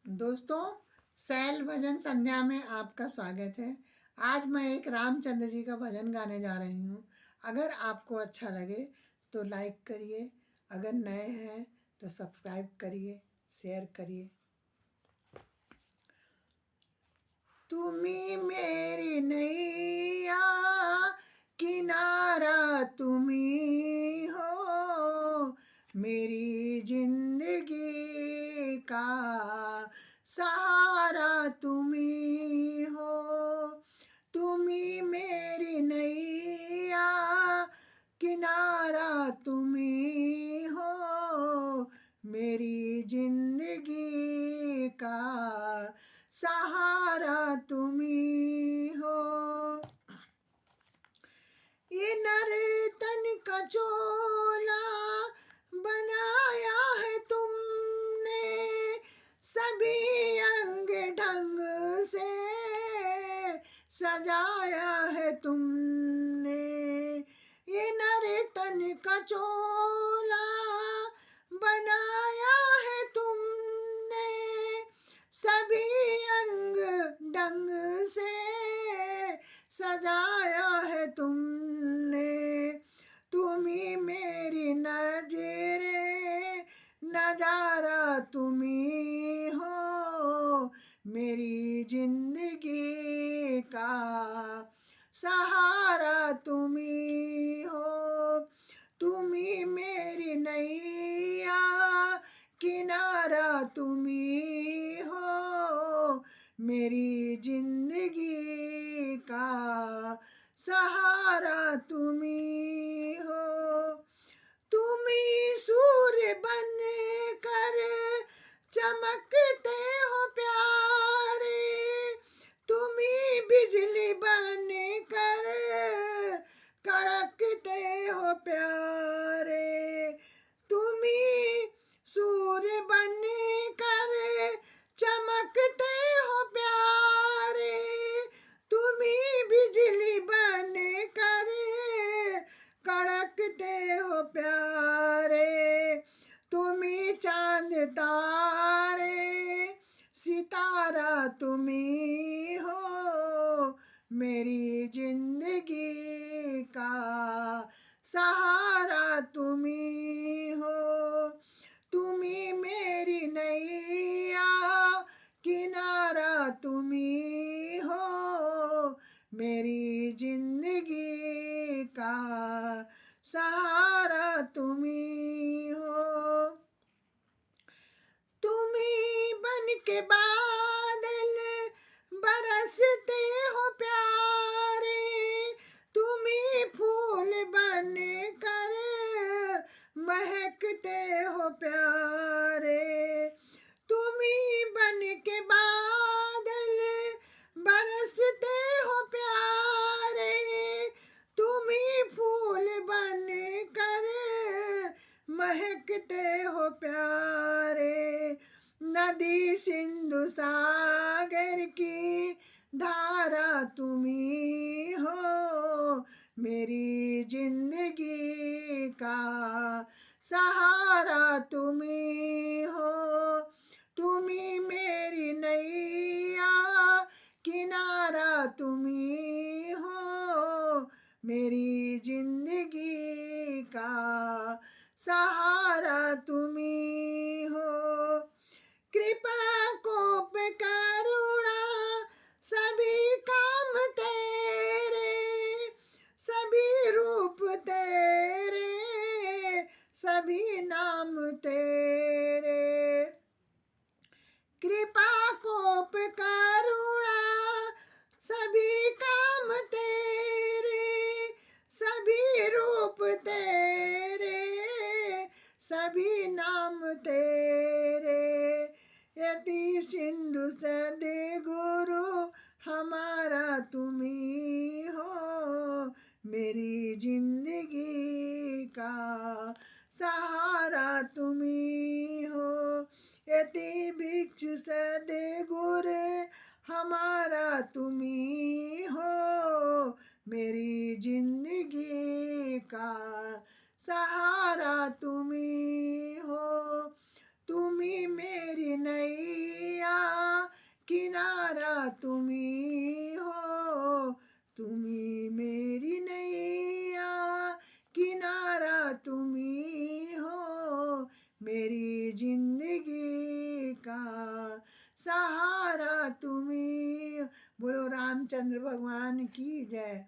दोस्तों, शैल भजन संध्या में आपका स्वागत है। आज मैं एक रामचंद्र जी का भजन गाने जा रही हूँ। अगर आपको अच्छा लगे तो लाइक करिए, अगर नए हैं तो सब्सक्राइब करिए, शेयर करिए। तुम्ही मेरी नैया, किनारा तुम्ही हो, मेरी जिंदगी का सहारा तुम्ही हो। तुम्ही मेरी नैया, किनारा तुम्ही हो, मेरी जिंदगी का सहारा तुम्ही हो। ये नर्तन का चोला बनाया है तुमने, सभी अंग ढंग से सजाया है तुमने। ये नर्तन का चोला बनाया है तुमने, सभी अंग ढंग से सजाया है तुमने। तुम्ही मेरी नजरे नजारा तुम्ही हो, मेरी जिंदगी का सहारा तुम्ही हो। तुम्ही मेरी नैया, किनारा तुम्ही हो, मेरी जिंदगी का सहारा तुम्ही हो। तुम्ही सूर्य बन कर चमकते हो प्यारे, तुम्ही बिजली बन कर कड़कते हो प्यारे। तुम्ही सूर्य बन कर चमकते हो प्यारे, तुम्ही बिजली बन कर कड़कते हो प्यारे। तुम्ही चांद तारे सितारा तुम्ही हो, मेरी जिंदगी का सहारा तुम्ही हो। तुम्ही मेरी नैया, किनारा तुम्ही हो, मेरी जिंदगी का सहारा तुम्ही हो। तुम्ही बन के बादल बरसते हो प्यारे, तुम्ही फूल बन कर महकते हो प्यारे। तुम्ही बन के बादल बरसते हो प्यारे, तुम्ही फूल बन कर महकते हो प्यारे। नदी सिंधु सागर की धारा तुम्ही हो, मेरी जिंदगी का सहारा तुम्ही हो। तुम्ही मेरी नैया, किनारा तुम्ही हो, मेरी जिंदगी का सहारा तुम्ही हो। कृपा कोप करुणा सभी काम तेरे, सभी रूप तेरे, सभी नाम तेरे। किनारा तुम्ही हो, तुम्ही मेरी नैया, किनारा तुम्ही हो, मेरी जिंदगी का सहारा तुम्ही। बोलो रामचंद्र भगवान की जय।